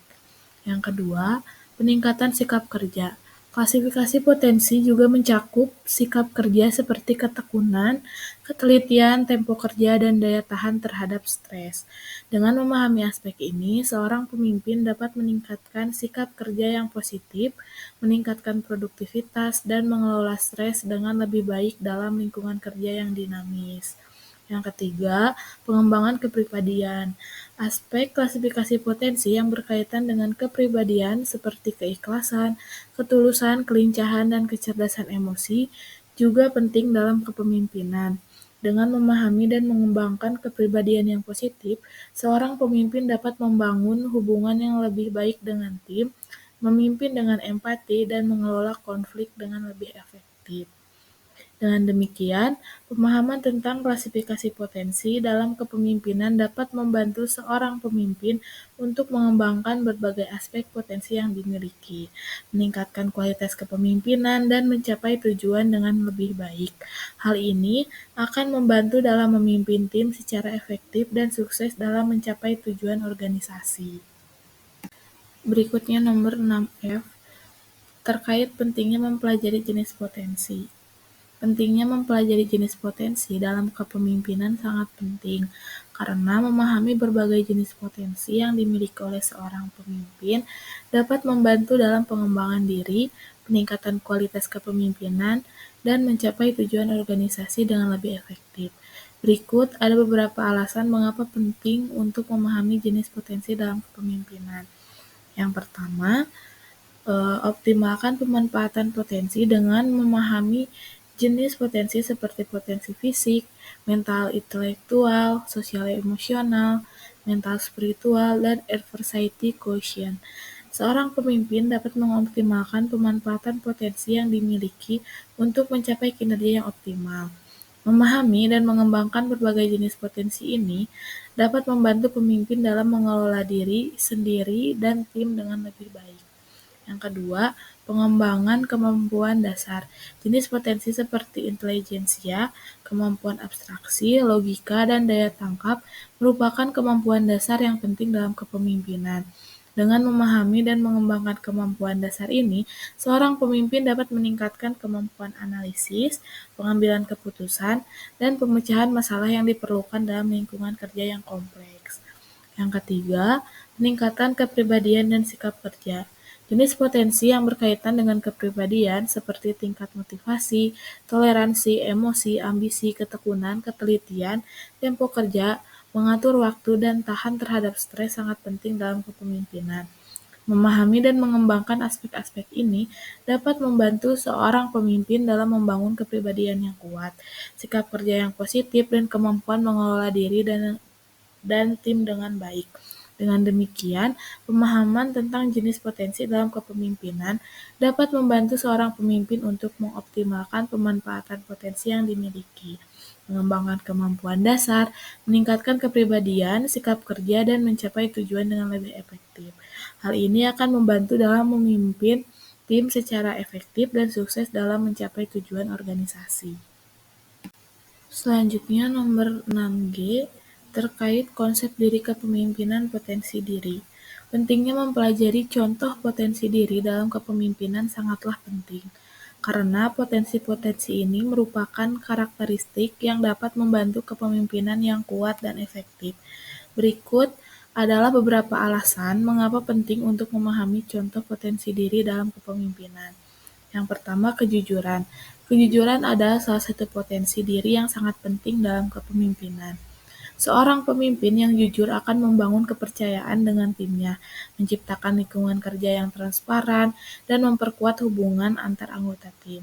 [SPEAKER 3] Yang kedua, peningkatan sikap kerja. Klasifikasi potensi juga mencakup sikap kerja seperti ketekunan, ketelitian, tempo kerja, dan daya tahan terhadap stres. Dengan memahami aspek ini, seorang pemimpin dapat meningkatkan sikap kerja yang positif, meningkatkan produktivitas, dan mengelola stres dengan lebih baik dalam lingkungan kerja yang dinamis. Yang ketiga, pengembangan kepribadian. Aspek klasifikasi potensi yang berkaitan dengan kepribadian seperti keikhlasan, ketulusan, kelincahan, dan kecerdasan emosi juga penting dalam kepemimpinan. Dengan memahami dan mengembangkan kepribadian yang positif, seorang pemimpin dapat membangun hubungan yang lebih baik dengan tim, memimpin dengan empati, dan mengelola konflik dengan lebih efektif. Dengan demikian, pemahaman tentang klasifikasi potensi dalam kepemimpinan dapat membantu seorang pemimpin untuk mengembangkan berbagai aspek potensi yang dimiliki, meningkatkan kualitas kepemimpinan, dan mencapai tujuan dengan lebih baik. Hal ini akan membantu dalam memimpin tim secara efektif dan sukses dalam mencapai tujuan organisasi. Berikutnya nomor 6F terkait pentingnya mempelajari jenis potensi. Pentingnya mempelajari jenis potensi dalam kepemimpinan sangat penting, karena memahami berbagai jenis potensi yang dimiliki oleh seorang pemimpin dapat membantu dalam pengembangan diri, peningkatan kualitas kepemimpinan, dan mencapai tujuan organisasi dengan lebih efektif. Berikut ada beberapa alasan mengapa penting untuk memahami jenis potensi dalam kepemimpinan. Yang pertama, optimalkan pemanfaatan potensi dengan memahami jenis potensi seperti potensi fisik, mental intelektual, sosial emosional, mental spiritual, dan adversity quotient. Seorang pemimpin dapat mengoptimalkan pemanfaatan potensi yang dimiliki untuk mencapai kinerja yang optimal. Memahami dan mengembangkan berbagai jenis potensi ini dapat membantu pemimpin dalam mengelola diri sendiri dan tim dengan lebih baik. Yang kedua, pengembangan kemampuan dasar. Jenis potensi seperti intelijensia, kemampuan abstraksi, logika, dan daya tangkap merupakan kemampuan dasar yang penting dalam kepemimpinan. Dengan memahami dan mengembangkan kemampuan dasar ini, seorang pemimpin dapat meningkatkan kemampuan analisis, pengambilan keputusan, dan pemecahan masalah yang diperlukan dalam lingkungan kerja yang kompleks. Yang ketiga, peningkatan kepribadian dan sikap kerja. Jenis potensi yang berkaitan dengan kepribadian seperti tingkat motivasi, toleransi, emosi, ambisi, ketekunan, ketelitian, tempo kerja, mengatur waktu, dan tahan terhadap stres sangat penting dalam kepemimpinan. Memahami dan mengembangkan aspek-aspek ini dapat membantu seorang pemimpin dalam membangun kepribadian yang kuat, sikap kerja yang positif, dan kemampuan mengelola diri dan tim dengan baik. Dengan demikian, pemahaman tentang jenis potensi dalam kepemimpinan dapat membantu seorang pemimpin untuk mengoptimalkan pemanfaatan potensi yang dimiliki, mengembangkan kemampuan dasar, meningkatkan kepribadian, sikap kerja, dan mencapai tujuan dengan lebih efektif. Hal ini akan membantu dalam memimpin tim secara efektif dan sukses dalam mencapai tujuan organisasi. Selanjutnya nomor 6G terkait konsep diri kepemimpinan potensi diri. Pentingnya mempelajari contoh potensi diri dalam kepemimpinan sangatlah penting, karena potensi-potensi ini merupakan karakteristik yang dapat membantu kepemimpinan yang kuat dan efektif. Berikut adalah beberapa alasan mengapa penting untuk memahami contoh potensi diri dalam kepemimpinan. Yang pertama, kejujuran. Kejujuran adalah salah satu potensi diri yang sangat penting dalam kepemimpinan. Seorang pemimpin yang jujur akan membangun kepercayaan dengan timnya, menciptakan lingkungan kerja yang transparan, dan memperkuat hubungan antar anggota tim.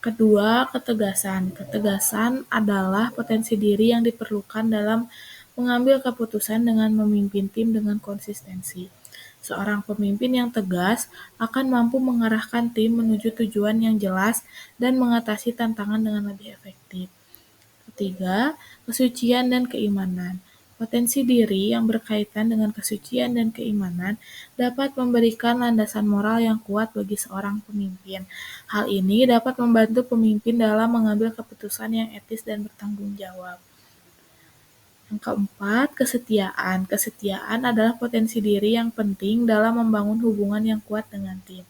[SPEAKER 3] Kedua, ketegasan. Ketegasan adalah potensi diri yang diperlukan dalam mengambil keputusan dengan memimpin tim dengan konsistensi. Seorang pemimpin yang tegas akan mampu mengarahkan tim menuju tujuan yang jelas dan mengatasi tantangan dengan lebih efektif. Ketiga, kesucian dan keimanan. Potensi diri yang berkaitan dengan kesucian dan keimanan dapat memberikan landasan moral yang kuat bagi seorang pemimpin. Hal ini dapat membantu pemimpin dalam mengambil keputusan yang etis dan bertanggung jawab. Yang keempat, kesetiaan. Kesetiaan adalah potensi diri yang penting dalam membangun hubungan yang kuat dengan tim.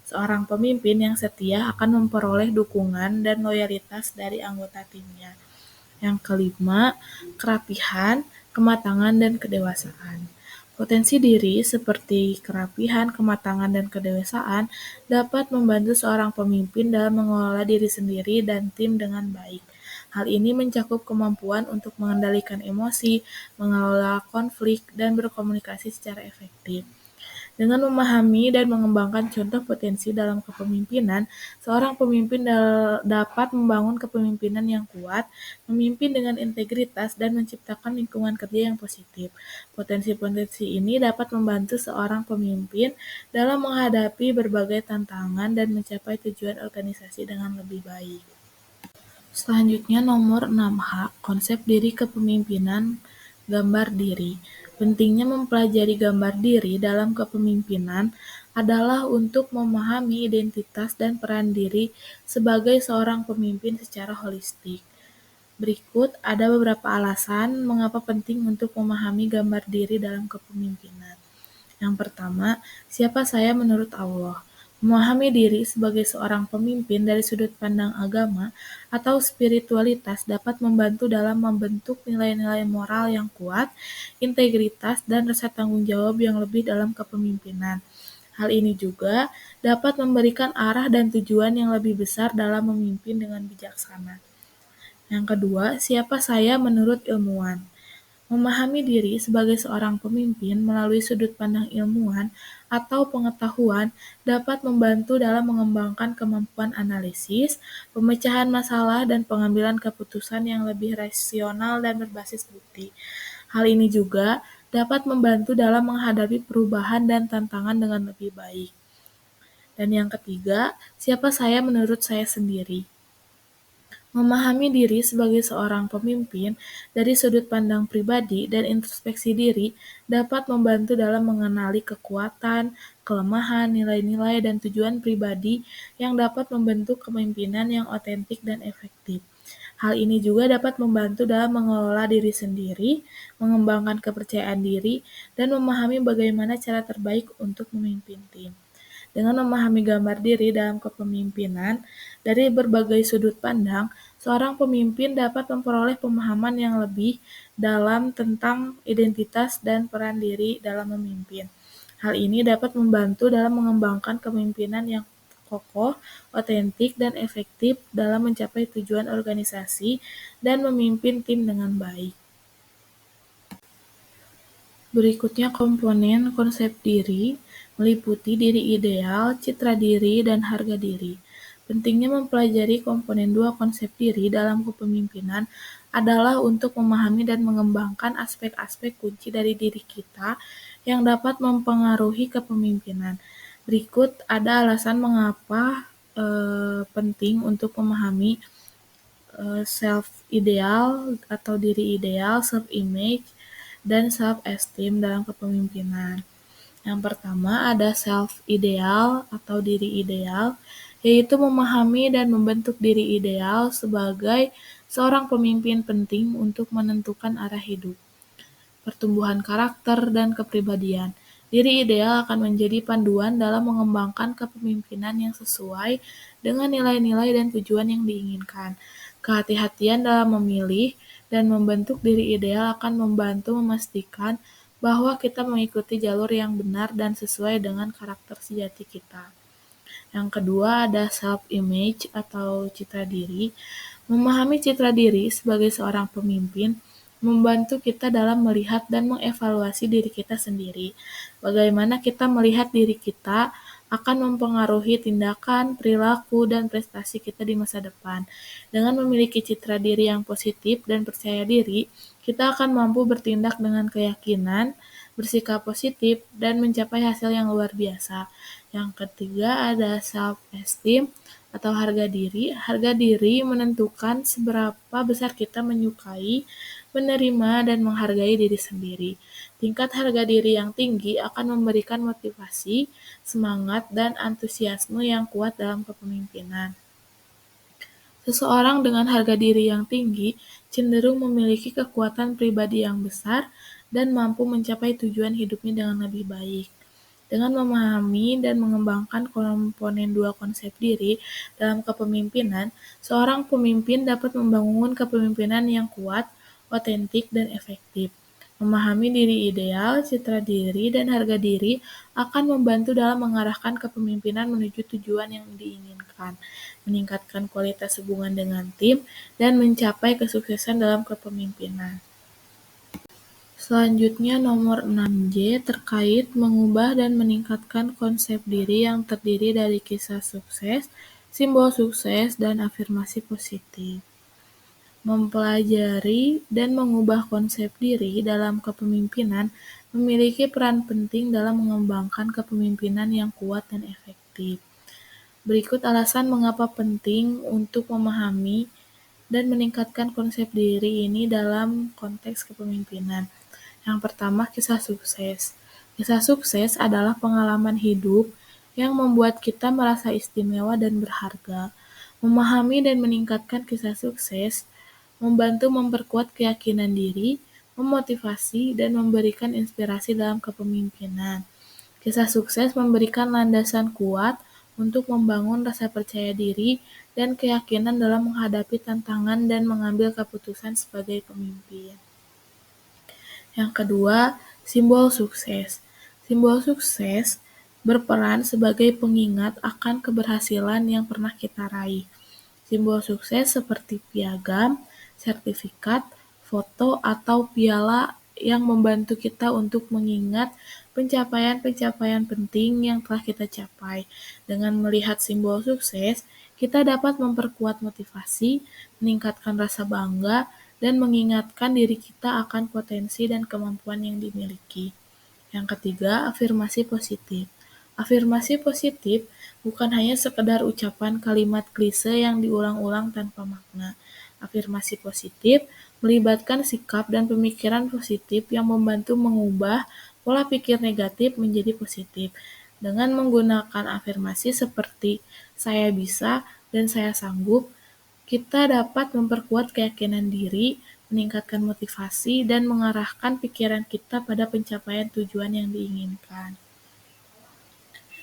[SPEAKER 3] Seorang pemimpin yang setia akan memperoleh dukungan dan loyalitas dari anggota timnya. Yang kelima, kerapihan, kematangan, dan kedewasaan. Potensi diri seperti kerapihan, kematangan, dan kedewasaan dapat membantu seorang pemimpin dalam mengelola diri sendiri dan tim dengan baik. Hal ini mencakup kemampuan untuk mengendalikan emosi, mengelola konflik, dan berkomunikasi secara efektif. Dengan memahami dan mengembangkan contoh potensi dalam kepemimpinan, seorang pemimpin dapat membangun kepemimpinan yang kuat, memimpin dengan integritas, dan menciptakan lingkungan kerja yang positif. Potensi-potensi ini dapat membantu seorang pemimpin dalam menghadapi berbagai tantangan dan mencapai tujuan organisasi dengan lebih baik. Selanjutnya nomor 6H, konsep diri kepemimpinan, gambar diri. Pentingnya mempelajari gambar diri dalam kepemimpinan adalah untuk memahami identitas dan peran diri sebagai seorang pemimpin secara holistik. Berikut ada beberapa alasan mengapa penting untuk memahami gambar diri dalam kepemimpinan. Yang pertama, siapa saya menurut Allah? Memahami diri sebagai seorang pemimpin dari sudut pandang agama atau spiritualitas dapat membantu dalam membentuk nilai-nilai moral yang kuat, integritas, dan rasa tanggung jawab yang lebih dalam kepemimpinan. Hal ini juga dapat memberikan arah dan tujuan yang lebih besar dalam memimpin dengan bijaksana. Yang kedua, siapa saya menurut ilmuwan? Memahami diri sebagai seorang pemimpin melalui sudut pandang ilmuwan atau pengetahuan dapat membantu dalam mengembangkan kemampuan analisis, pemecahan masalah, dan pengambilan keputusan yang lebih rasional dan berbasis bukti. Hal ini juga dapat membantu dalam menghadapi perubahan dan tantangan dengan lebih baik. Dan yang ketiga, siapa saya menurut saya sendiri? Memahami diri sebagai seorang pemimpin dari sudut pandang pribadi dan introspeksi diri dapat membantu dalam mengenali kekuatan, kelemahan, nilai-nilai, dan tujuan pribadi yang dapat membentuk kepemimpinan yang otentik dan efektif. Hal ini juga dapat membantu dalam mengelola diri sendiri, mengembangkan kepercayaan diri, dan memahami bagaimana cara terbaik untuk memimpin tim. Dengan memahami gambar diri dalam kepemimpinan dari berbagai sudut pandang, seorang pemimpin dapat memperoleh pemahaman yang lebih dalam tentang identitas dan peran diri dalam memimpin. Hal ini dapat membantu dalam mengembangkan kepemimpinan yang kokoh, otentik, dan efektif dalam mencapai tujuan organisasi dan memimpin tim dengan baik. Berikutnya komponen konsep diri, meliputi diri ideal, citra diri, dan harga diri. Pentingnya mempelajari komponen dua konsep diri dalam kepemimpinan adalah untuk memahami dan mengembangkan aspek-aspek kunci dari diri kita yang dapat mempengaruhi kepemimpinan. Berikut ada alasan mengapa penting untuk memahami self-ideal atau diri ideal, self-image, dan self-esteem dalam kepemimpinan. Yang pertama ada self-ideal atau diri ideal, yaitu memahami dan membentuk diri ideal sebagai seorang pemimpin penting untuk menentukan arah hidup, pertumbuhan karakter, dan kepribadian. Diri ideal akan menjadi panduan dalam mengembangkan kepemimpinan yang sesuai dengan nilai-nilai dan tujuan yang diinginkan. Kehati-hatian dalam memilih dan membentuk diri ideal akan membantu memastikan bahwa kita mengikuti jalur yang benar dan sesuai dengan karakter sejati kita. Yang kedua ada self-image atau citra diri. Memahami citra diri sebagai seorang pemimpin membantu kita dalam melihat dan mengevaluasi diri kita sendiri. Bagaimana kita melihat diri kita akan mempengaruhi tindakan, perilaku, dan prestasi kita di masa depan. Dengan memiliki citra diri yang positif dan percaya diri, kita akan mampu bertindak dengan keyakinan, bersikap positif, dan mencapai hasil yang luar biasa. Yang ketiga ada self-esteem atau harga diri. Harga diri menentukan seberapa besar kita menyukai, menerima, dan menghargai diri sendiri. Tingkat harga diri yang tinggi akan memberikan motivasi, semangat, dan antusiasme yang kuat dalam kepemimpinan. Seseorang dengan harga diri yang tinggi cenderung memiliki kekuatan pribadi yang besar dan mampu mencapai tujuan hidupnya dengan lebih baik. Dengan memahami dan mengembangkan komponen dua konsep diri dalam kepemimpinan, seorang pemimpin dapat membangun kepemimpinan yang kuat, otentik, dan efektif. Memahami diri ideal, citra diri, dan harga diri akan membantu dalam mengarahkan kepemimpinan menuju tujuan yang diinginkan, meningkatkan kualitas hubungan dengan tim, dan mencapai kesuksesan dalam kepemimpinan. Selanjutnya nomor 6J terkait mengubah dan meningkatkan konsep diri yang terdiri dari kisah sukses, simbol sukses, dan afirmasi positif. Mempelajari dan mengubah konsep diri dalam kepemimpinan memiliki peran penting dalam mengembangkan kepemimpinan yang kuat dan efektif. Berikut alasan mengapa penting untuk memahami dan meningkatkan konsep diri ini dalam konteks kepemimpinan. Yang pertama, kisah sukses. Kisah sukses adalah pengalaman hidup yang membuat kita merasa istimewa dan berharga. Memahami dan meningkatkan kisah sukses membantu memperkuat keyakinan diri, memotivasi, dan memberikan inspirasi dalam kepemimpinan. Kisah sukses memberikan landasan kuat untuk membangun rasa percaya diri dan keyakinan dalam menghadapi tantangan dan mengambil keputusan sebagai pemimpin. Yang kedua, simbol sukses. Simbol sukses berperan sebagai pengingat akan keberhasilan yang pernah kita raih. Simbol sukses seperti piagam, sertifikat, foto, atau piala yang membantu kita untuk mengingat pencapaian-pencapaian penting yang telah kita capai. Dengan melihat simbol sukses, kita dapat memperkuat motivasi, meningkatkan rasa bangga, dan mengingatkan diri kita akan potensi dan kemampuan yang dimiliki. Yang ketiga, afirmasi positif. Afirmasi positif bukan hanya sekedar ucapan kalimat klise yang diulang-ulang tanpa makna. Afirmasi positif melibatkan sikap dan pemikiran positif yang membantu mengubah pola pikir negatif menjadi positif. Dengan menggunakan afirmasi seperti "saya bisa" dan "saya sanggup", kita dapat memperkuat keyakinan diri, meningkatkan motivasi, dan mengarahkan pikiran kita pada pencapaian tujuan yang diinginkan.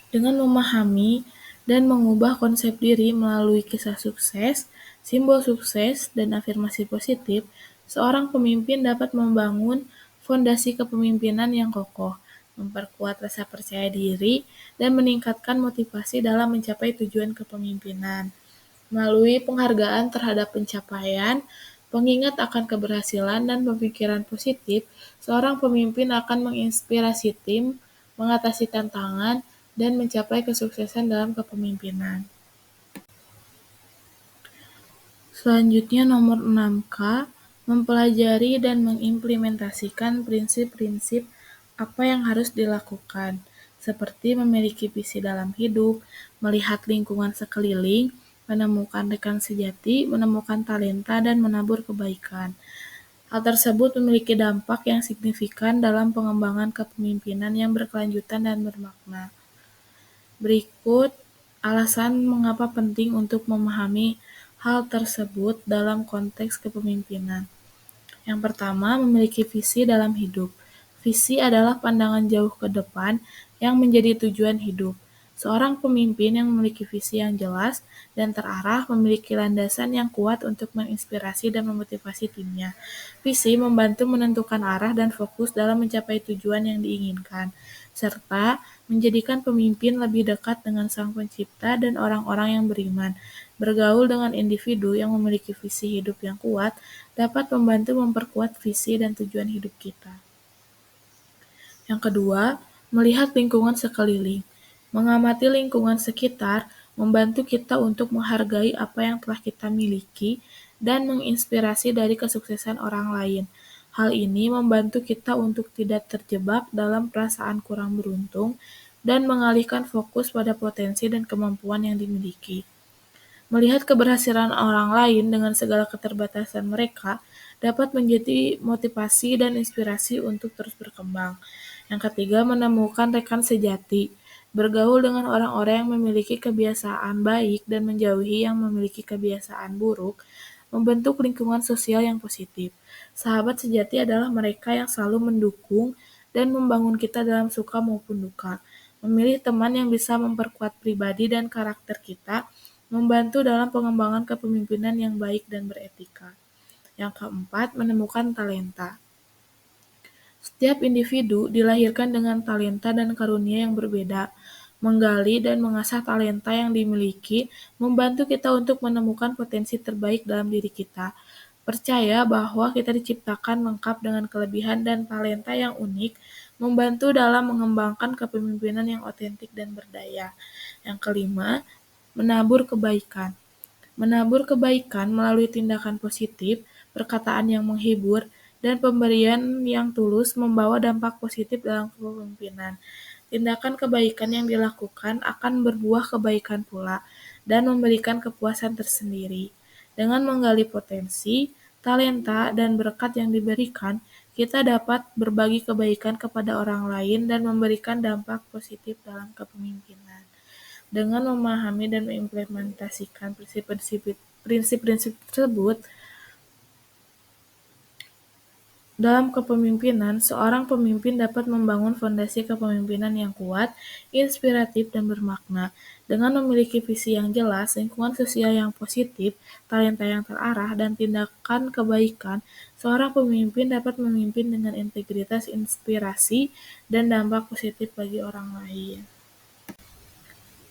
[SPEAKER 3] Dengan memahami dan mengubah konsep diri melalui kisah sukses, simbol sukses, dan afirmasi positif, seorang pemimpin dapat membangun fondasi kepemimpinan yang kokoh, memperkuat rasa percaya diri, dan meningkatkan motivasi dalam mencapai tujuan kepemimpinan. Melalui penghargaan terhadap pencapaian, pengingat akan keberhasilan, dan pemikiran positif, seorang pemimpin akan menginspirasi tim, mengatasi tantangan, dan mencapai kesuksesan dalam kepemimpinan. Selanjutnya nomor 6K, mempelajari dan mengimplementasikan prinsip-prinsip apa yang harus dilakukan, seperti memiliki visi dalam hidup, melihat lingkungan sekeliling, menemukan rekan sejati, menemukan talenta, dan menabur kebaikan. Hal tersebut memiliki dampak yang signifikan dalam pengembangan kepemimpinan yang berkelanjutan dan bermakna. Berikut alasan mengapa penting untuk memahami hal tersebut dalam konteks kepemimpinan. Yang pertama, memiliki visi dalam hidup. Visi adalah pandangan jauh ke depan yang menjadi tujuan hidup. Seorang pemimpin yang memiliki visi yang jelas dan terarah memiliki landasan yang kuat untuk menginspirasi dan memotivasi timnya. Visi membantu menentukan arah dan fokus dalam mencapai tujuan yang diinginkan, serta menjadikan pemimpin lebih dekat dengan Sang Pencipta dan orang-orang yang beriman. Bergaul dengan individu yang memiliki visi hidup yang kuat dapat membantu memperkuat visi dan tujuan hidup kita. Yang kedua, melihat lingkungan sekeliling. Mengamati lingkungan sekitar membantu kita untuk menghargai apa yang telah kita miliki dan menginspirasi dari kesuksesan orang lain. Hal ini membantu kita untuk tidak terjebak dalam perasaan kurang beruntung dan mengalihkan fokus pada potensi dan kemampuan yang dimiliki. Melihat keberhasilan orang lain dengan segala keterbatasan mereka dapat menjadi motivasi dan inspirasi untuk terus berkembang. Yang ketiga, menemukan rekan sejati. Bergaul dengan orang-orang yang memiliki kebiasaan baik dan menjauhi yang memiliki kebiasaan buruk membentuk lingkungan sosial yang positif. Sahabat sejati adalah mereka yang selalu mendukung dan membangun kita dalam suka maupun duka. Memilih teman yang bisa memperkuat pribadi dan karakter kita membantu dalam pengembangan kepemimpinan yang baik dan beretika. Yang keempat, menemukan talenta. Setiap individu dilahirkan dengan talenta dan karunia yang berbeda. Menggali dan mengasah talenta yang dimiliki membantu kita untuk menemukan potensi terbaik dalam diri kita. Percaya bahwa kita diciptakan lengkap dengan kelebihan dan talenta yang unik, membantu dalam mengembangkan kepemimpinan yang otentik dan berdaya. Yang kelima, menabur kebaikan. Menabur kebaikan melalui tindakan positif, perkataan yang menghibur, dan pemberian yang tulus membawa dampak positif dalam kepemimpinan. Tindakan kebaikan yang dilakukan akan berbuah kebaikan pula dan memberikan kepuasan tersendiri. Dengan menggali potensi, talenta, dan berkat yang diberikan, kita dapat berbagi kebaikan kepada orang lain dan memberikan dampak positif dalam kepemimpinan. Dengan memahami dan mengimplementasikan prinsip-prinsip tersebut dalam kepemimpinan, seorang pemimpin dapat membangun fondasi kepemimpinan yang kuat, inspiratif, dan bermakna. Dengan memiliki visi yang jelas, lingkungan sosial yang positif, talenta yang terarah, dan tindakan kebaikan, seorang pemimpin dapat memimpin dengan integritas, inspirasi, dan dampak positif bagi orang lain.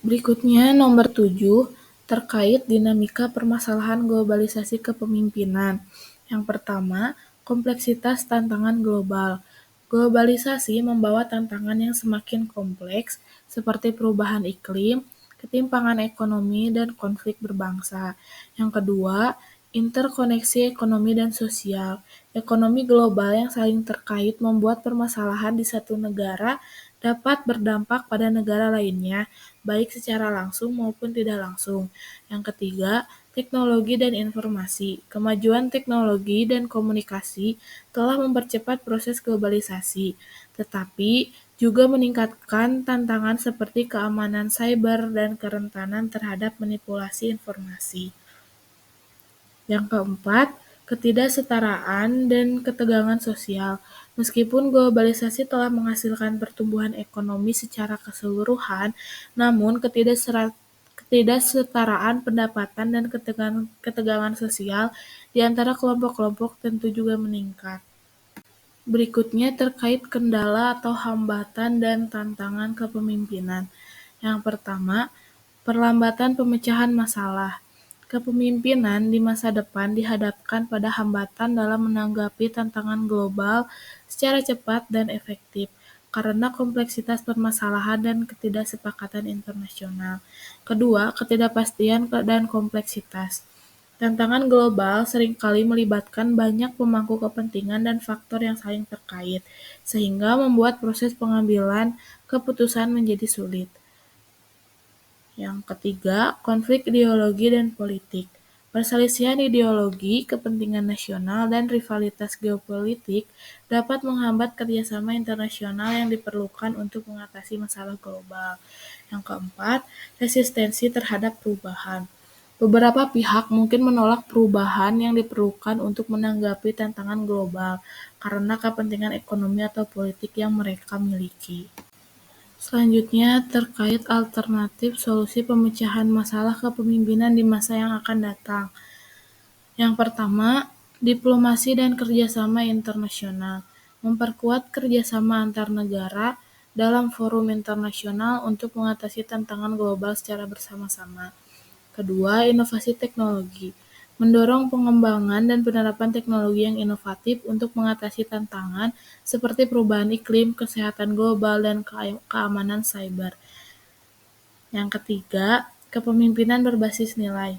[SPEAKER 3] Berikutnya nomor 7, terkait dinamika permasalahan globalisasi kepemimpinan. Yang pertama, kompleksitas tantangan global. Globalisasi membawa tantangan yang semakin kompleks seperti perubahan iklim, ketimpangan ekonomi, dan konflik berbangsa. Yang kedua, interkoneksi ekonomi dan sosial. Ekonomi global yang saling terkait membuat permasalahan di satu negara dapat berdampak pada negara lainnya, baik secara langsung maupun tidak langsung. Yang ketiga, teknologi dan informasi. Kemajuan teknologi dan komunikasi telah mempercepat proses globalisasi, tetapi juga meningkatkan tantangan seperti keamanan cyber dan kerentanan terhadap manipulasi informasi. Yang keempat, ketidaksetaraan dan ketegangan sosial. Meskipun globalisasi telah menghasilkan pertumbuhan ekonomi secara keseluruhan, namun ketidaksetaraan pendapatan dan ketegangan sosial di antara kelompok-kelompok tentu juga meningkat. Berikutnya terkait kendala atau hambatan dan tantangan kepemimpinan. Yang pertama, perlambatan pemecahan masalah. Kepemimpinan di masa depan dihadapkan pada hambatan dalam menanggapi tantangan global secara cepat dan efektif karena kompleksitas permasalahan dan ketidaksepakatan internasional. Kedua, ketidakpastian dan kompleksitas. Tantangan global seringkali melibatkan banyak pemangku kepentingan dan faktor yang saling terkait, sehingga membuat proses pengambilan keputusan menjadi sulit. Yang ketiga, konflik ideologi dan politik. Perselisihan ideologi, kepentingan nasional, dan rivalitas geopolitik dapat menghambat kerjasama internasional yang diperlukan untuk mengatasi masalah global. Yang keempat, resistensi terhadap perubahan. Beberapa pihak mungkin menolak perubahan yang diperlukan untuk menanggapi tantangan global karena kepentingan ekonomi atau politik yang mereka miliki. Selanjutnya, terkait alternatif solusi pemecahan masalah kepemimpinan di masa yang akan datang. Yang pertama, diplomasi dan kerjasama internasional. Memperkuat kerjasama antar negara dalam forum internasional untuk mengatasi tantangan global secara bersama-sama. Kedua, inovasi teknologi. Mendorong pengembangan dan penerapan teknologi yang inovatif untuk mengatasi tantangan seperti perubahan iklim, kesehatan global, dan keamanan cyber. Yang ketiga, kepemimpinan berbasis nilai.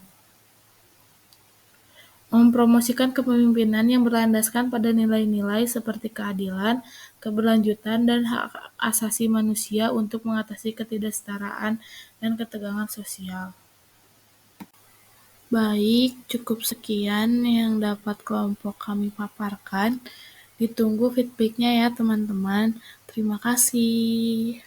[SPEAKER 3] Mempromosikan kepemimpinan yang berlandaskan pada nilai-nilai seperti keadilan, keberlanjutan, dan hak asasi manusia untuk mengatasi ketidaksetaraan dan ketegangan sosial. Baik, cukup sekian yang dapat kelompok kami paparkan. Ditunggu feedback-nya ya teman-teman. Terima kasih.